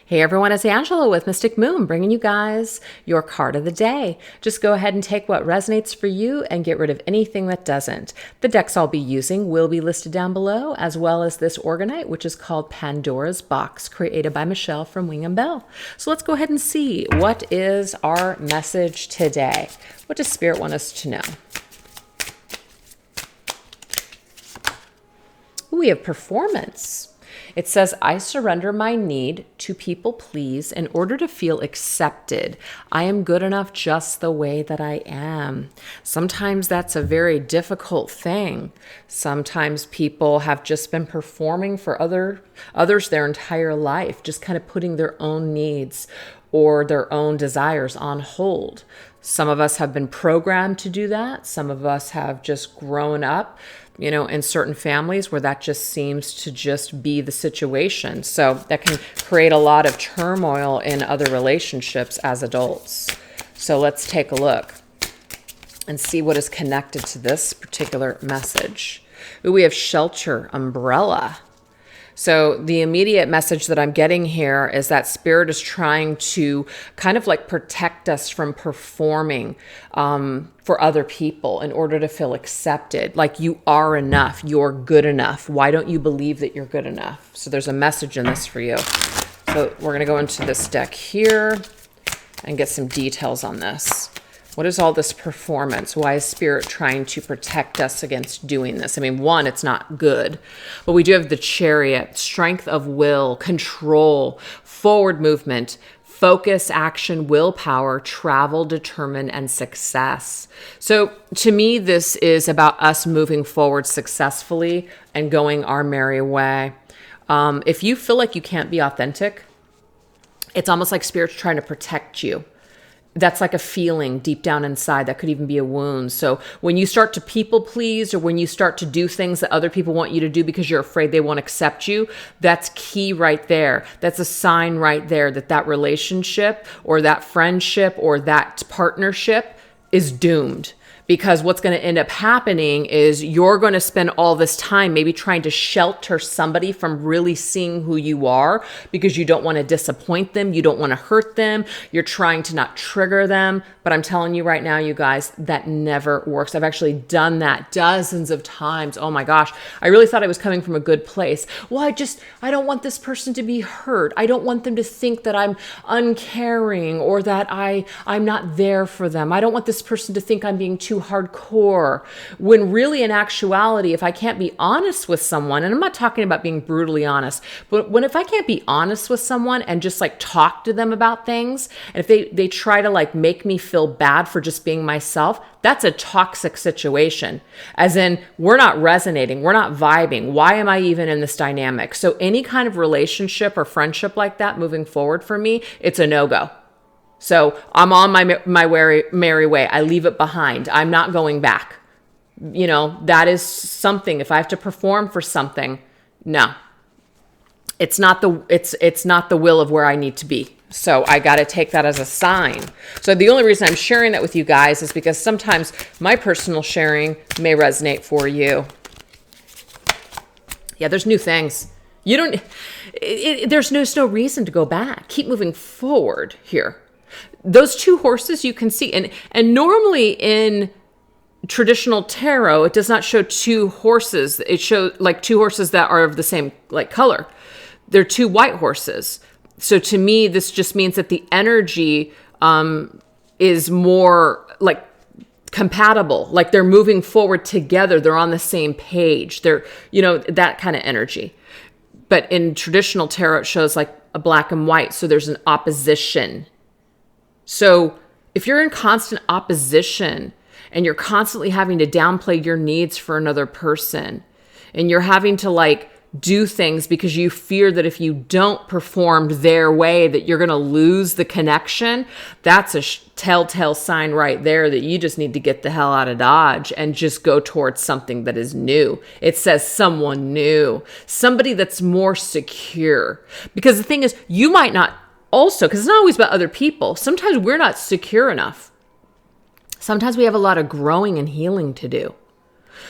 Hey everyone, it's Angela with Mystic Moon, bringing you guys your card of the day. Just go ahead and take what resonates for you and get rid of anything that doesn't. The decks I'll be using will be listed down below, as well as this Organite, which is called Pandora's Box, created by Michelle from Wing and Bell. So let's go ahead and see, what is our message today? What does Spirit want us to know? Ooh, we have performance. It says, I surrender my need to people please in order to feel accepted. I am good enough just the way that I am. Sometimes that's a very difficult thing. Sometimes people have just been performing for others their entire life, just kind of putting their own needs or their own desires on hold. Some of us have been programmed to do that. Some of us have just grown up, in certain families where that just seems to just be the situation. So that can create a lot of turmoil in other relationships as adults. So let's take a look and see what is connected to this particular message. Ooh, we have shelter, umbrella. So the immediate message that I'm getting here is that Spirit is trying to kind of like protect us from performing for other people in order to feel accepted. Like, you are enough. You're good enough. Why don't you believe that you're good enough? So there's a message in this for you. So we're going to go into this deck here and get some details on this. What is all this performance? Why is Spirit trying to protect us against doing this? I mean, one, it's not good, but we do have the Chariot, strength of will, control, forward movement, focus, action, willpower, travel, determine, and success. So to me, this is about us moving forward successfully and going our merry way. If you feel like you can't be authentic, it's almost like Spirit's trying to protect you. That's like a feeling deep down inside. That could even be a wound. So when you start to people please, or when you start to do things that other people want you to do because you're afraid they won't accept you, that's key right there. That's a sign right there that that relationship or that friendship or that partnership is doomed. Because what's going to end up happening is you're going to spend all this time maybe trying to shelter somebody from really seeing who you are, because you don't want to disappoint them. You don't want to hurt them. You're trying to not trigger them. But I'm telling you right now, you guys, that never works. I've actually done that dozens of times. Oh my gosh. I really thought I was coming from a good place. Well, I don't want this person to be hurt. I don't want them to think that I'm uncaring or that I'm not there for them. I don't want this person to think I'm being too hardcore, when really in actuality, if I can't be honest with someone, and I'm not talking about being brutally honest, but if I can't be honest with someone and just like talk to them about things, and if they try to like make me feel bad for just being myself, that's a toxic situation. As in, we're not resonating, we're not vibing. Why am I even in this dynamic? So any kind of relationship or friendship like that moving forward for me, it's a no-go. So I'm on my merry way. I leave it behind. I'm not going back. That is something. If I have to perform for something, no, it's not the will of where I need to be. So I got to take that as a sign. So the only reason I'm sharing that with you guys is because sometimes my personal sharing may resonate for you. Yeah, there's new things. There's no reason to go back. Keep moving forward here. Those two horses you can see, and normally in traditional tarot, it does not show two horses. It shows like two horses that are of the same like color. They're two white horses. So to me, this just means that the energy is more like compatible, like they're moving forward together. They're on the same page. They're, that kind of energy. But in traditional tarot, it shows like a black and white. So there's an opposition. So if you're in constant opposition and you're constantly having to downplay your needs for another person, and you're having to like do things because you fear that if you don't perform their way that you're going to lose the connection, that's a telltale sign right there that you just need to get the hell out of Dodge and just go towards something that is new. It says someone new, somebody that's more secure. Because the thing is, you might not also, because it's not always about other people. Sometimes we're not secure enough. Sometimes we have a lot of growing and healing to do.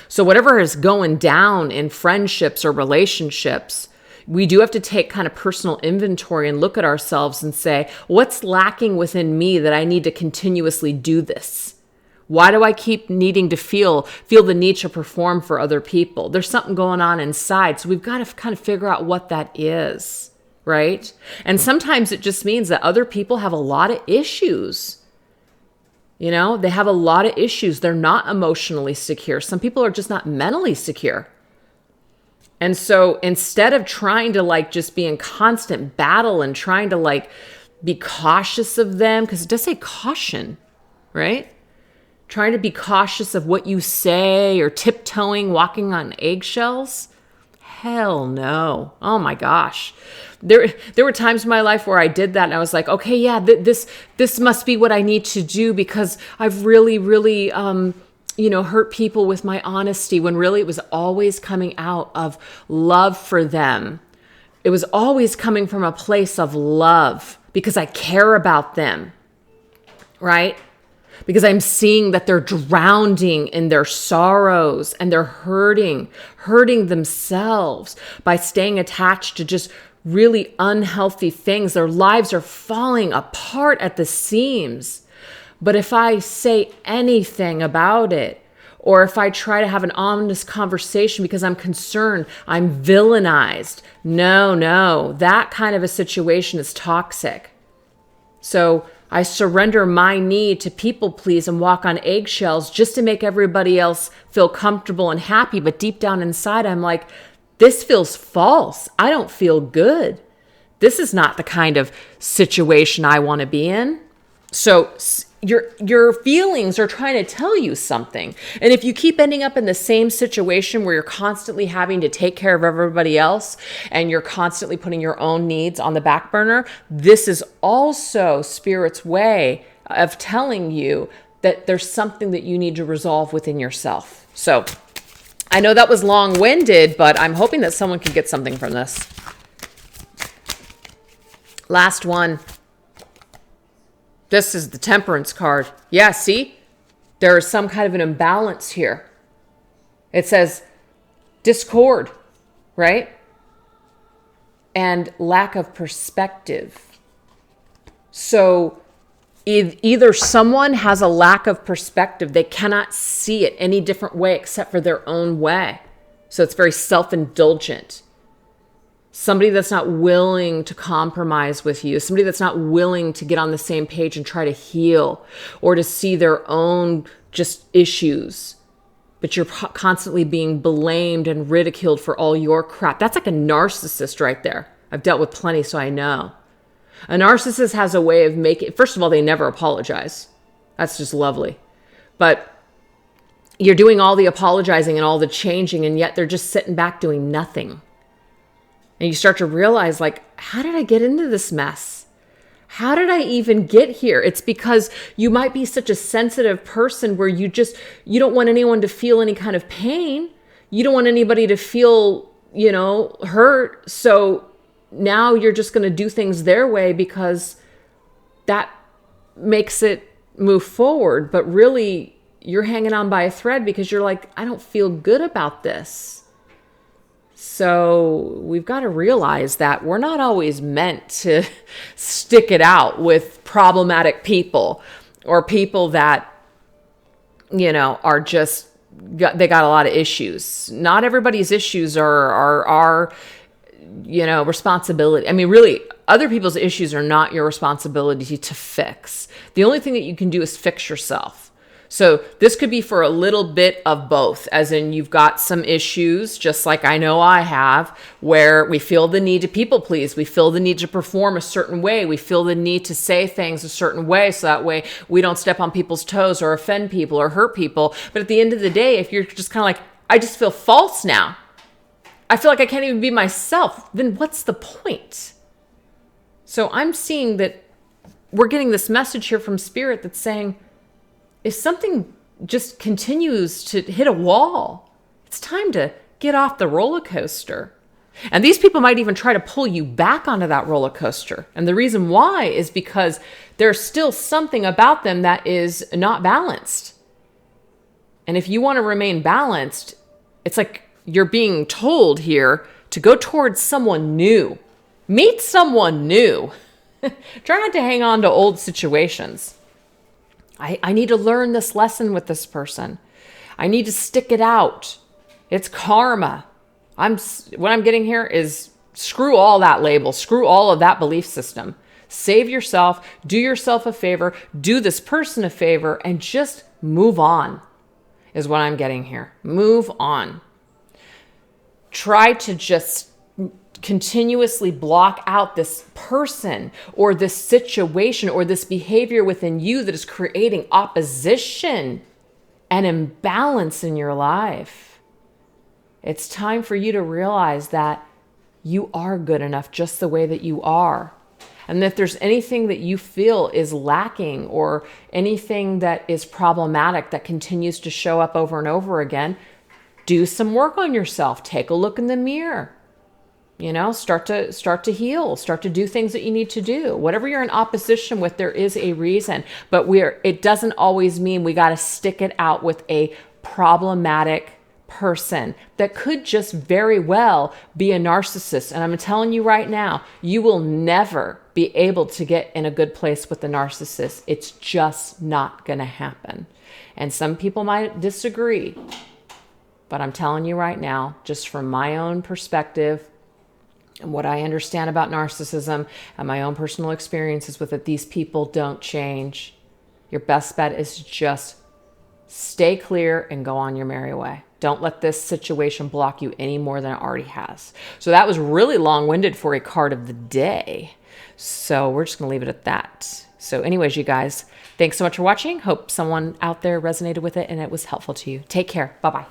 So whatever is going down in friendships or relationships, we do have to take kind of personal inventory and look at ourselves and say, what's lacking within me that I need to continuously do this? Why do I keep needing to feel the need to perform for other people? There's something going on inside. So we've got to kind of figure out what that is, right? And sometimes it just means that other people have a lot of issues. You know, they have a lot of issues. They're not emotionally secure. Some people are just not mentally secure. And so instead of trying to like just be in constant battle and trying to like be cautious of them, because it does say caution, right? Trying to be cautious of what you say or tiptoeing, walking on eggshells. Hell no. Oh my gosh. There were times in my life where I did that and I was like, okay, yeah, this must be what I need to do because I've really, hurt people with my honesty, when really it was always coming out of love for them. It was always coming from a place of love because I care about them, right? Because I'm seeing that they're drowning in their sorrows and they're hurting themselves by staying attached to just really unhealthy things. Their lives are falling apart at the seams. But if I say anything about it, or if I try to have an honest conversation because I'm concerned, I'm villainized. No, that kind of a situation is toxic. So I surrender my need to people please and walk on eggshells just to make everybody else feel comfortable and happy. But deep down inside, I'm like, this feels false. I don't feel good. This is not the kind of situation I want to be in. So your feelings are trying to tell you something. And if you keep ending up in the same situation where you're constantly having to take care of everybody else and you're constantly putting your own needs on the back burner, this is also Spirit's way of telling you that there's something that you need to resolve within yourself. So I know that was long-winded, but I'm hoping that someone can get something from this. Last one. This is the Temperance card. Yeah, see? There is some kind of an imbalance here. It says discord, right? And lack of perspective. So either someone has a lack of perspective. They cannot see it any different way except for their own way. So it's very self-indulgent. Somebody that's not willing to compromise with you, somebody that's not willing to get on the same page and try to heal or to see their own just issues, but you're constantly being blamed and ridiculed for all your crap. That's like a narcissist right there. I've dealt with plenty, so I know. A narcissist has a way of making, first of all, they never apologize. That's just lovely. But you're doing all the apologizing and all the changing, and yet they're just sitting back doing nothing. And you start to realize, like, how did I get into this mess? How did I even get here? It's because you might be such a sensitive person where you don't want anyone to feel any kind of pain. You don't want anybody to feel, hurt. So now you're just going to do things their way because that makes it move forward. But really, you're hanging on by a thread because you're like, I don't feel good about this. So we've got to realize that we're not always meant to stick it out with problematic people or people that, are just, they got a lot of issues. Not everybody's issues are responsibility. I mean, really, other people's issues are not your responsibility to fix. The only thing that you can do is fix yourself. So this could be for a little bit of both, as in you've got some issues, just like I know I have, where we feel the need to people please. We feel the need to perform a certain way. We feel the need to say things a certain way, so that way we don't step on people's toes or offend people or hurt people. But at the end of the day, if you're just kind of like, I just feel false now, I feel like I can't even be myself, then what's the point? So I'm seeing that we're getting this message here from Spirit that's saying, if something just continues to hit a wall, it's time to get off the roller coaster. And these people might even try to pull you back onto that roller coaster. And the reason why is because there's still something about them that is not balanced. And if you want to remain balanced, it's like you're being told here to go towards someone new. Meet someone new. Try not to hang on to old situations. I need to learn this lesson with this person. I need to stick it out. It's karma. What I'm getting here is screw all that label. Screw all of that belief system. Save yourself. Do yourself a favor. Do this person a favor and just move on is what I'm getting here. Move on. Try to just continuously block out this person or this situation or this behavior within you that is creating opposition and imbalance in your life. It's time for you to realize that you are good enough just the way that you are. And if there's anything that you feel is lacking or anything that is problematic that continues to show up over and over again, do some work on yourself. Take a look in the mirror. Start to heal, start to do things that you need to do. Whatever you're in opposition with, there is a reason, but it doesn't always mean we got to stick it out with a problematic person that could just very well be a narcissist. And I'm telling you right now, you will never be able to get in a good place with a narcissist. It's just not going to happen. And some people might disagree, but I'm telling you right now, just from my own perspective, and what I understand about narcissism and my own personal experiences with it, these people don't change. Your best bet is to just stay clear and go on your merry way. Don't let this situation block you any more than it already has. So that was really long-winded for a card of the day. So we're just going to leave it at that. So anyways, you guys, thanks so much for watching. Hope someone out there resonated with it and it was helpful to you. Take care. Bye-bye.